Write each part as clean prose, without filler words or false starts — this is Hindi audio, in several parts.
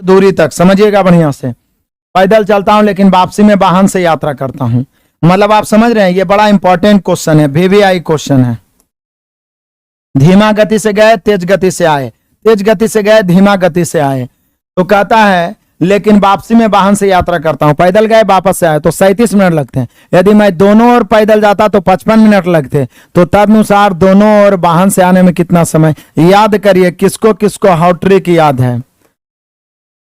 दूरी तक, समझिएगा बढ़िया से। पैदल चलता हूं लेकिन वापसी में वाहन से यात्रा करता हूं। मतलब आप समझ रहे हैं, ये बड़ा इंपॉर्टेंट क्वेश्चन है, वीवीआई क्वेश्चन है। धीमा गति से गए, तेज गति से आए, तेज गति से गए, धीमा गति से आए। तो कहता है लेकिन वापसी में वाहन से यात्रा करता हूं। पैदल गए वापस से आए तो 37 मिनट लगते हैं। यदि मैं दोनों ओर पैदल जाता तो 55 मिनट लगते। तो तदनुसार दोनों ओर वाहन से आने में कितना समय? याद करिए, किसको किसको हाउ ट्रिक याद है।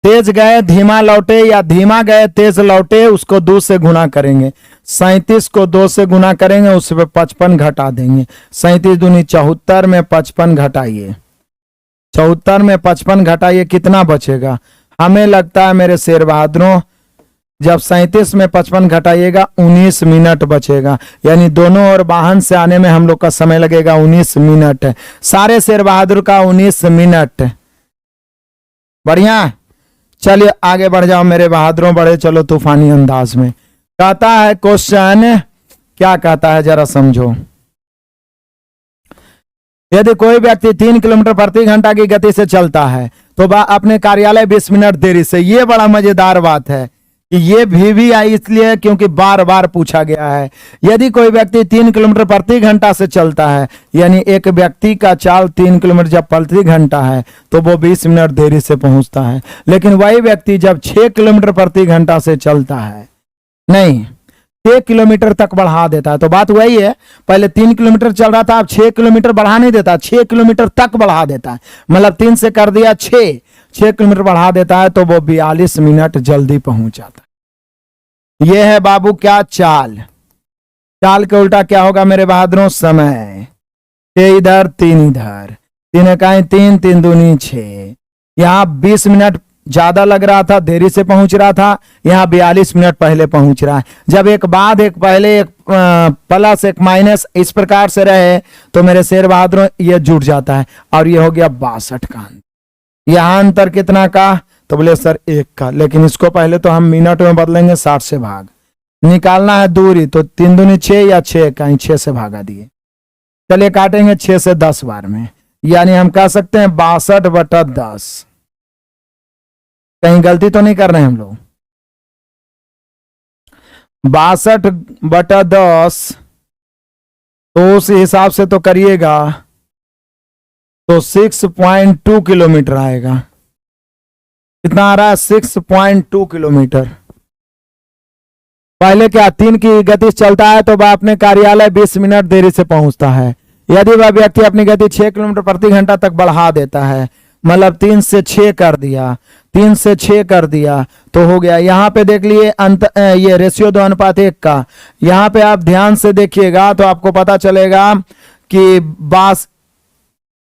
तेज गए धीमा लौटे या धीमा गए तेज लौटे, उसको 2 से गुना करेंगे। 37 को 2 से गुना करेंगे, उस पर 55 घटा देंगे। 37 दूनी 74 में 55 घटाइए, 74 में 55 घटाइए, कितना बचेगा? हमें लगता है मेरे शेर बहादुरों, जब 37 में 55 घटाइएगा 19 मिनट बचेगा। यानी दोनों ओर वाहन से आने में हम लोग का समय लगेगा 19 मिनट। सारे शेर बहादुर का 19 मिनट। बढ़िया, चलिए आगे बढ़ जाओ मेरे बहादुरों, बढ़े चलो तूफानी अंदाज में। कहता है क्वेश्चन, क्या कहता है जरा समझो। यदि कोई व्यक्ति 3 किलोमीटर प्रति घंटा की गति से चलता है तो वह अपने कार्यालय 20 मिनट देरी से। ये बड़ा मजेदार बात है कि ये भी आई इसलिए क्योंकि बार बार पूछा गया है। यदि कोई व्यक्ति 3 किलोमीटर प्रति घंटा से चलता है, यानी एक व्यक्ति का चाल 3 किलोमीटर जब प्रति घंटा है तो वो 20 मिनट देरी से पहुंचता है। लेकिन वही व्यक्ति जब 6 किलोमीटर प्रति घंटा से चलता है, नहीं 6 किलोमीटर तक बढ़ा देता है। तो बात वही है, पहले 3 किलोमीटर चल रहा था, अब 6 किलोमीटर बढ़ा नहीं देता, 6 किलोमीटर तक बढ़ा देता है। मतलब 3 से कर दिया 6 किलोमीटर बढ़ा देता है तो वो 42 मिनट जल्दी पहुंच जाता है। ये है बाबू क्या चाल। चाल के उल्टा क्या होगा मेरे बहादुरों? समय। 6 इधर 3 इधर, 3 इकाई 3, 3 दूनी 6। यहाँ 20 मिनट ज्यादा लग रहा था, देरी से पहुंच रहा था, यहाँ 42 मिनट पहले पहुंच रहा है। जब एक बाद एक पहले, एक प्लस एक माइनस इस प्रकार से रहे तो मेरे शेर बहादुरों ये जुड़ जाता है और ये हो गया 62 का अंतर। यहाँ अंतर कितना का? तो बोले सर 1 का, लेकिन इसको पहले तो हम मिनट में बदलेंगे, 60 से भाग। निकालना है दूरी तो 3 दूनी 6 या 6 कहीं 6 से भागा दिए। चलिए काटेंगे 6 से 10 बार में, यानी हम कह सकते हैं 62/10। कहीं गलती तो नहीं कर रहे हैं हम लोग? 62/10 तो उस हिसाब से तो करिएगा तो 6.2 किलोमीटर आएगा। कितना आ रहा है? 6.2 किलोमीटर। पहले क्या 3 की गति से चलता है तो वह अपने कार्यालय 20 मिनट देरी से पहुंचता है। यदि वह व्यक्ति अपनी गति 6 किलोमीटर प्रति घंटा तक बढ़ा देता है, मतलब 3 से 6 कर दिया, 3 से 6 कर दिया तो हो गया। यहाँ पे देख लिए ये रेशियो 2:1 का। यहाँ पे आप ध्यान से देखिएगा तो आपको पता चलेगा कि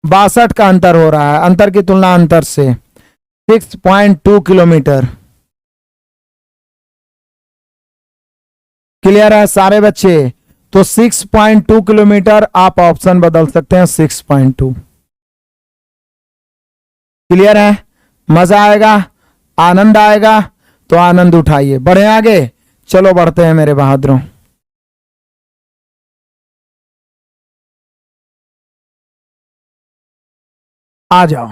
62 का अंतर हो रहा है। अंतर की तुलना अंतर से 6.2 किलोमीटर। क्लियर है सारे बच्चे? तो 6.2 किलोमीटर आप ऑप्शन बदल सकते हैं 6.2। क्लियर है? मजा आएगा, आनंद आएगा तो आनंद उठाइए। बढ़े आगे, चलो बढ़ते हैं मेरे बहादुरों। आ जाओ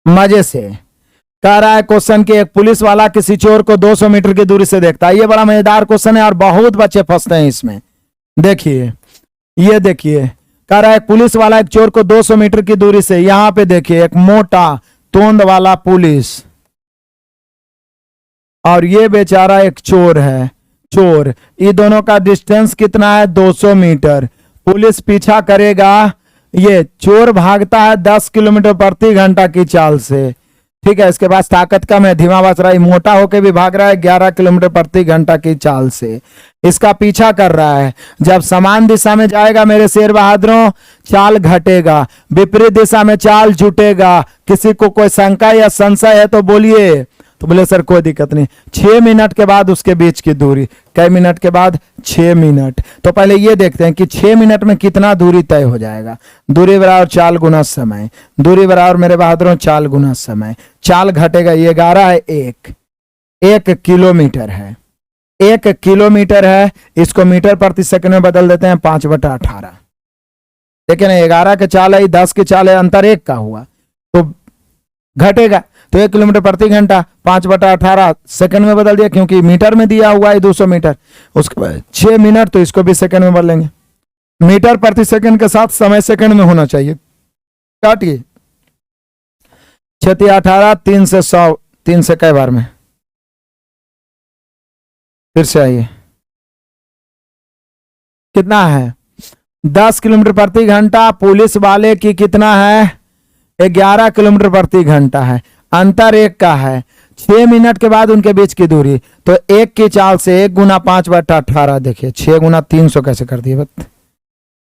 मजे से। कह रहा है क्वेश्चन कि एक पुलिस वाला किसी चोर को 200 मीटर की दूरी से देखता है। ये बड़ा मजेदार क्वेश्चन है और बहुत बच्चे फंसते हैं इसमें। देखिए, ये देखिए, कह रहा है पुलिस वाला एक चोर को 200 मीटर की दूरी से, यहां पे देखिए एक मोटा तोंद वाला पुलिस और ये बेचारा एक चोर है। चोर, ये दोनों का डिस्टेंस कितना है? 200 मीटर। पुलिस पीछा करेगा, ये चोर भागता है 10 किलोमीटर प्रति घंटा की चाल से। ठीक है, इसके पास ताकत कम है, धीमा बच रहा है। मोटा होकर भी भाग रहा है 11 किलोमीटर प्रति घंटा की चाल से। इसका पीछा कर रहा है। जब समान दिशा में जाएगा मेरे शेर बहादुरों, चाल घटेगा, विपरीत दिशा में चाल जुटेगा। किसी को कोई शंका या संशय है तो बोलिए। तो बोले सर कोई दिक्कत नहीं। 6 मिनट के बाद उसके बीच की दूरी, कई मिनट के बाद? 6 मिनट। तो पहले ये देखते हैं कि 6 मिनट में कितना दूरी तय हो जाएगा। दूरी बराबर चाल गुना समय। दूरी बराबर मेरे बहादुरों चाल गुना समय। चाल घटेगा, ये 11 है, 1 किलोमीटर है। 1 किलोमीटर है, इसको मीटर प्रति सेकंड में बदल देते हैं 5/18। देखिए ना, 11 के चाल है, 10 की चाल है, अंतर 1 का हुआ तो घटेगा। तो 1 किलोमीटर प्रति घंटा 5/18 सेकंड में बदल दिया, क्योंकि मीटर में दिया हुआ है 200 मीटर। उसके बाद 6 मिनट, तो इसको भी सेकंड में बदलेंगे। मीटर प्रति सेकंड के साथ समय सेकंड में होना चाहिए। काटिए 6×18 3 से 100, 3 से कई बार में, फिर से आइए कितना है 10 किलोमीटर प्रति घंटा। पुलिस वाले की कितना है 11 किलोमीटर प्रति घंटा है। अंतर 1 का है। 6 मिनट के बाद उनके बीच की दूरी, तो 1 की चाल से 1 × 5/18। देखिए 6 × 300 कैसे कर दिए,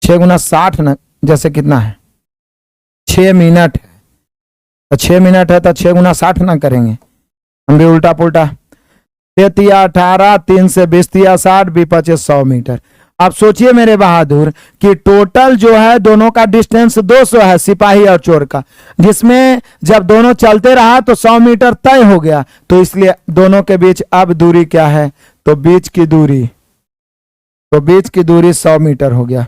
6 × 60 न, जैसे कितना है 6 मिनट है, तो 6 मिनट है तो 6 × 60 ना करेंगे हम भी उल्टा पुल्टा। 6×18 3 से 20 60 25 100 मीटर। अब सोचिए मेरे बहादुर कि टोटल जो है दोनों का डिस्टेंस 200 है, सिपाही और चोर का, जिसमें जब दोनों चलते रहा तो 100 मीटर तय हो गया। तो इसलिए दोनों के बीच अब दूरी क्या है, तो बीच की दूरी 100 मीटर हो गया।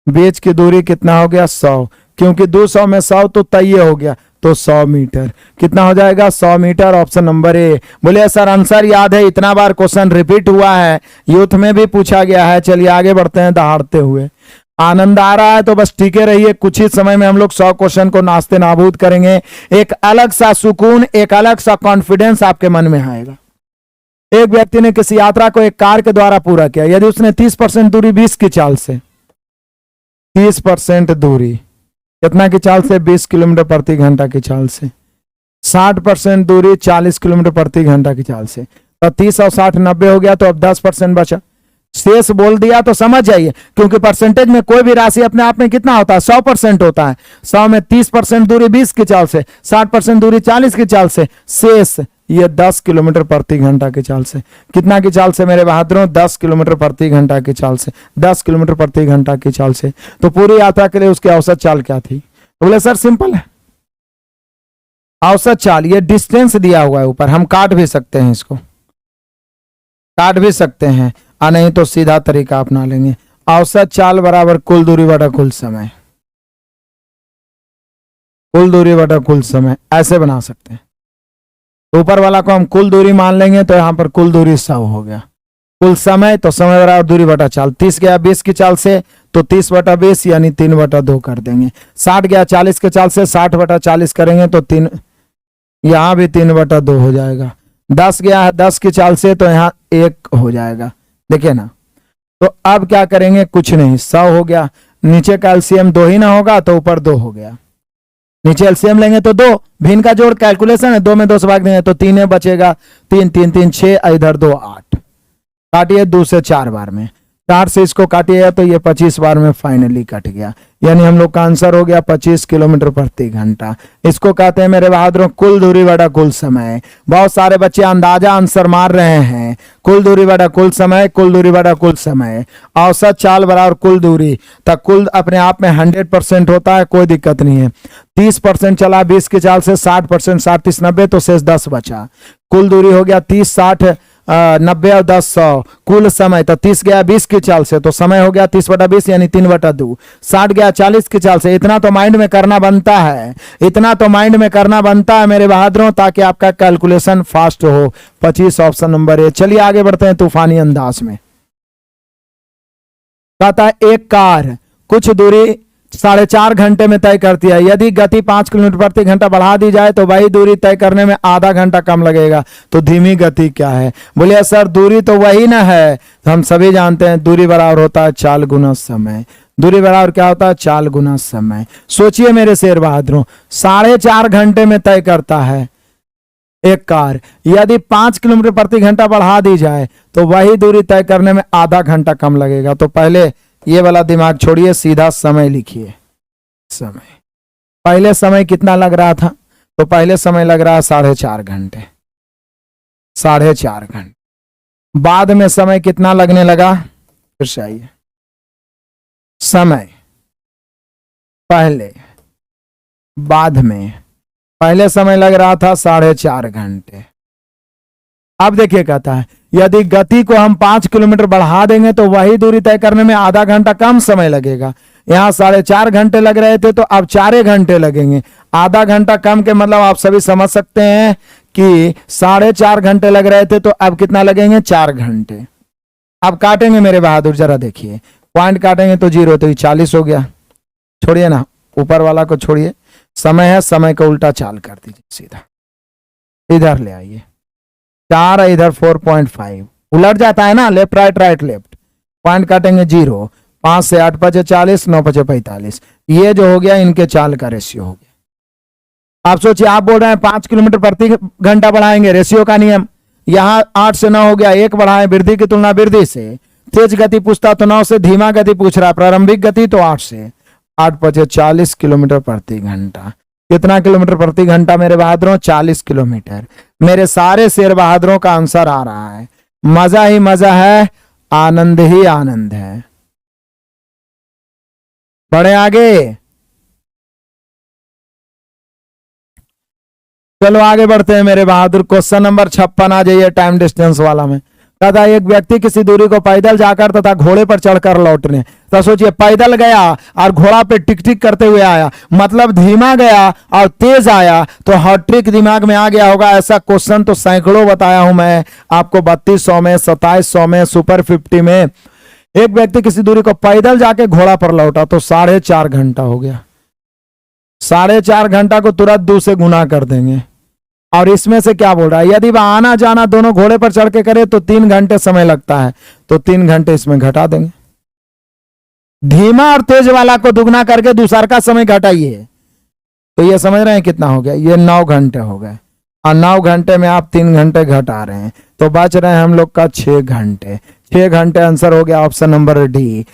बीच की दूरी कितना हो गया 100, क्योंकि 200 में 100 तो तय हो गया, तो 100 मीटर कितना हो जाएगा 100 मीटर। Option number A. बोले सर आंसर याद है, इतना बार क्वेश्चन रिपीट हुआ है, यूथ में भी पूछा गया है। चलिए आगे बढ़ते हैं दहाड़ते हुए। आनंद आ रहा है तो बस टिके रहिए, कुछ ही समय में हम लोग 100 क्वेश्चन को नाश्ते नाबूद करेंगे। एक अलग सा सुकून, एक अलग सा कॉन्फिडेंस आपके मन में आएगा। एक व्यक्ति ने किसी यात्रा को एक कार के द्वारा पूरा किया। यदि उसने 30% दूरी 20 की चाल से, 30% दूरी कितना की चाल से 20 किलोमीटर प्रति घंटा की चाल से, 60% दूरी 40 किलोमीटर प्रति घंटा की चाल से, तो 30 और 60 90 हो गया। तो अब 10% बचा, शेष बोल दिया तो समझ जाइए, क्योंकि परसेंटेज में कोई भी राशि अपने आप में कितना होता है 100% होता है। 100 में 30% दूरी 20 की चाल से, 60% दूरी 40 की चाल से, शेष ये 10 किलोमीटर प्रति घंटा की चाल से। कितना की चाल से मेरे बहादुरों 10 किलोमीटर प्रति घंटा की चाल से, 10 किलोमीटर प्रति घंटा की चाल से। तो पूरी यात्रा के लिए उसकी औसत चाल क्या थी, तो बोले सर सिंपल है, औसत चाल ये डिस्टेंस दिया हुआ है ऊपर, हम काट भी सकते हैं, इसको काट भी सकते हैं, और नहीं तो सीधा तरीका अपना लेंगे। औसत चाल बराबर कुल दूरी बटा कुल समय, कुल दूरी बटा कुल समय, ऐसे बना सकते हैं। ऊपर वाला को हम कुल दूरी मान लेंगे, तो यहां पर कुल दूरी 100 हो गया। कुल समय, तो समय बराबर दूरी बटा चाल। 30 गया 20 की चाल से, तो 30/20 यानी 3/2 कर देंगे। 60 गया 40 के चाल से, 60/40 करेंगे तो 3, यहां भी 3/2 हो जाएगा। 10 गया है 10 की चाल से, तो यहाँ 1 हो जाएगा। देखिए ना, तो अब क्या करेंगे, कुछ नहीं, 100 हो गया। नीचे का एलसीएम 2 ही ना होगा, तो ऊपर 2 हो गया। नीचे एलसीएम लेंगे तो 2, भिन्न का जोड़ कैलकुलेशन है, 2 में 2 से भाग देंगे तो 3 बचेगा। 3 3 3 6, इधर 2 8, काटिए 2 से 4 बार में, 4 से इसको काटिएगा तो ये 25 बार में फाइनली कट गया। यानी हम लोग का आंसर हो गया 25 किलोमीटर प्रति घंटा। इसको कहते हैं मेरे बहादुरों कुल दूरी बटा कुल समय। बहुत सारे बच्चे अंदाजा आंसर मार रहे हैं, कुल दूरी बटा कुल समय, कुल दूरी बटा कुल समय। औसत चाल बराबर कुल दूरी, तक कुल अपने आप में 100% होता है, कोई दिक्कत नहीं है। 30% चला 20 की चाल से, 60%, 60 30 90, तो शेष 10 बचा। कुल दूरी हो गया 30 60 90 और 10 100। कुल समय, तो 30 गया 20 की चाल से, तो समय हो गया 30/20 यानी 3/2। 60 गया 40 की चाल से। इतना तो माइंड में करना बनता है, इतना तो माइंड में करना बनता है मेरे बहादुरों, ताकि आपका कैलकुलेशन फास्ट हो। 25 ऑप्शन नंबर ए। चलिए आगे बढ़ते हैं तूफानी अंदाज में। कहता है एक कार कुछ दूरी 4.5 घंटे में तय करती है। यदि गति 5 किलोमीटर प्रति घंटा बढ़ा दी जाए तो वही दूरी तय करने में आधा घंटा कम लगेगा। तो धीमी गति क्या है, बोले सर दूरी तो वही ना है, तो हम सभी जानते हैं दूरी बराबर होता है चाल गुना समय। दूरी बराबर क्या होता है, चाल गुना समय। सोचिए मेरे शेर बहादुरों, 4.5 घंटे में तय करता है एक कार, यदि 5 किलोमीटर प्रति घंटा बढ़ा दी जाए तो वही दूरी तय करने में आधा घंटा कम लगेगा। तो पहले ये वाला दिमाग छोड़िए, सीधा समय लिखिए। समय, पहले समय कितना लग रहा था, तो पहले समय लग रहा है 4.5 घंटे, 4.5 घंटे। बाद में समय कितना लगने लगा, फिर से आइए, समय पहले बाद में, पहले समय लग रहा था 4.5 घंटे। अब देखिए कहता है यदि गति को हम 5 किलोमीटर बढ़ा देंगे तो वही दूरी तय करने में आधा घंटा कम समय लगेगा। यहाँ 4.5 घंटे लग रहे थे तो अब 4 घंटे लगेंगे। आधा घंटा कम के मतलब आप सभी समझ सकते हैं कि 4.5 घंटे लग रहे थे तो अब कितना लगेंगे, 4 घंटे। अब काटेंगे मेरे बहादुर, जरा देखिए, पॉइंट काटेंगे तो 0 तो 40 हो गया। छोड़िए ना, ऊपर वाला को छोड़िए, समय है, समय को उल्टा चाल कर दीजिए, सीधा इधर ले आइए। 4 इधर 4.5 उलट जाता है ना, left right right left. Point काटेंगे 0, 5 से 8 5 40, 9 5 45। ये जो हो गया इनके चाल का रेशियो हो गया। आप सोचिए, आप बोल रहे हैं 5 किलोमीटर प्रति घंटा बढ़ाएंगे, रेशियो का नियम। यहां 8 से 9 हो गया, 1 बढ़ाएं वृद्धि की तुलना वृद्धि से। तेज गति पूछता तो 9 से, धीमा गति पूछ रहा है, प्रारंभिक गति तो 8 से। 8 5 40 किलोमीटर प्रति घंटा। कितना किलोमीटर प्रति घंटा मेरे बहादुरों? 40 किलोमीटर। मेरे सारे शेर बहादुरों का आंसर आ रहा है। मजा ही मजा है, आनंद ही आनंद है। बढ़े आगे, चलो आगे बढ़ते हैं मेरे बहादुर। क्वेश्चन नंबर 56 आ जाइए, टाइम डिस्टेंस वाला में। तथा एक व्यक्ति किसी दूरी को पैदल जाकर तथा घोड़े पर चढ़कर लौटने। तो सोचिए, पैदल गया और घोड़ा पे टिक टिक करते हुए आया, मतलब धीमा गया और तेज आया, तो हर ट्रिक दिमाग में आ गया होगा। ऐसा क्वेश्चन तो सैकड़ों बताया हूं मैं आपको, 3200 में, 2700 में, सुपर 50 में। एक व्यक्ति किसी दूरी को पैदल जाके घोड़ा पर लौटा तो 4.5 घंटा हो गया। 4.5 घंटा को तुरंत 2 से गुना कर देंगे। और इसमें से क्या बोल रहा है, यदि वह आना जाना दोनों घोड़े पर चढ़ के करे तो 3 घंटे समय लगता है, तो 3 घंटे इसमें घटा देंगे। धीमा और तेज वाला को दुगना करके दूसरा का समय घटाइए, तो ये समझ रहे हैं कितना हो गया, ये 9 घंटे हो गए। और 9 घंटे में आप 3 घंटे घटा रहे हैं, तो बच रहे हैं हम लोग का 6 घंटे। 6 घंटे आंसर हो गया ऑप्शन नंबर डी।